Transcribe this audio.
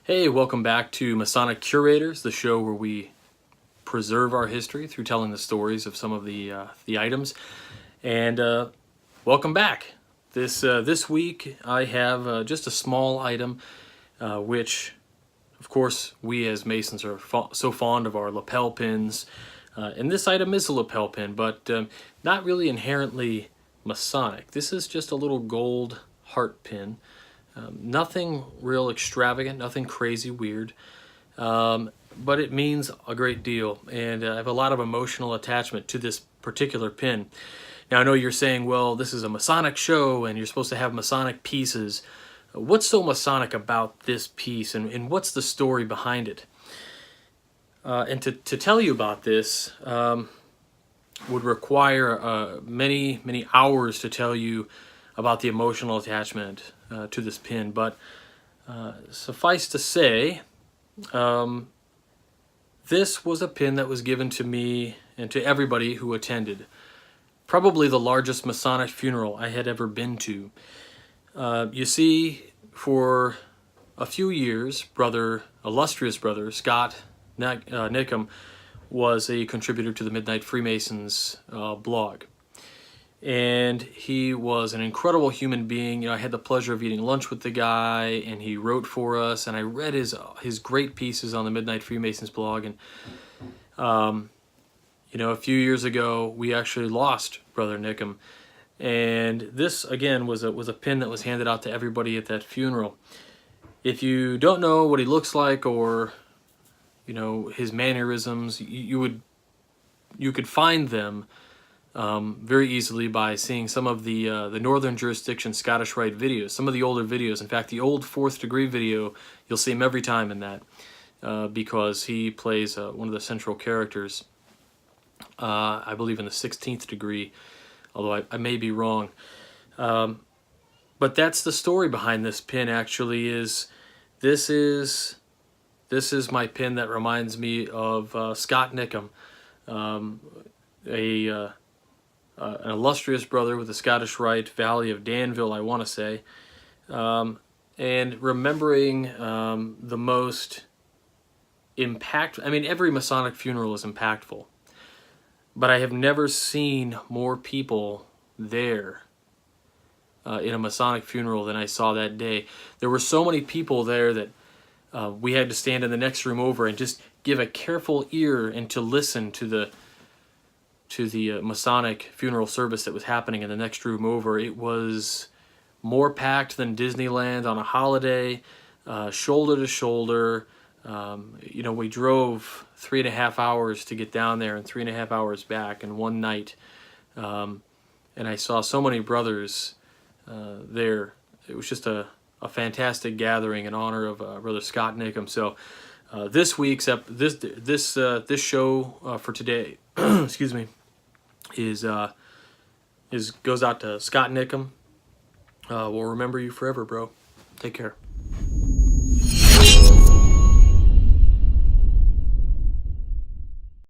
Hey, welcome back to Masonic Curators, the show where we preserve our history through telling the stories of some of the items. And welcome back. This week I have just a small item, which, of course, we as Masons are so fond of our lapel pins. And this item is a lapel pin, but not really inherently Masonic. This is just a little gold heart pin. Nothing real extravagant, nothing crazy weird, but it means a great deal, and I have a lot of emotional attachment to this particular pin. Now I know you're saying, well, this is a Masonic show and you're supposed to have Masonic pieces. What's so Masonic about this piece, and what's the story behind it? And to tell you about this would require many hours to tell you about the emotional attachment to this pin, but suffice to say, this was a pin that was given to me and to everybody who attended. Probably the largest Masonic funeral I had ever been to. You see, for a few years, illustrious brother Scott Nickham was a contributor to the Midnight Freemasons blog. And he was an incredible human being. You know, I had the pleasure of eating lunch with the guy, and he wrote for us, and I read his great pieces on the Midnight Freemasons blog. And you know, a few years ago, we actually lost Brother Nickham, and this again was a pin that was handed out to everybody at that funeral. If you don't know what he looks like, or you know his mannerisms, you could find them very easily by seeing some of the Northern Jurisdiction Scottish Rite videos, some of the older videos. In fact, the old 4th degree video, you'll see him every time in that because he plays one of the central characters, I believe in the 16th degree, although I may be wrong. But that's the story behind this pin. Actually, this is my pin that reminds me of Scott Nickham, an illustrious brother with the Scottish Rite, Valley of Danville, I want to say, and remembering the most impactful. I mean, every Masonic funeral is impactful, but I have never seen more people there in a Masonic funeral than I saw that day. There were so many people there that we had to stand in the next room over and just give a careful ear and to listen to the Masonic funeral service that was happening in the next room over. It was more packed than Disneyland on a holiday, shoulder to shoulder. You know, we drove 3.5 hours to get down there and 3.5 hours back in one night. And I saw so many brothers there. It was just a fantastic gathering in honor of Brother Scott Nickham. So this week's this show for today, excuse me, goes out to Scott Nickham. We'll remember you forever, bro. Take care.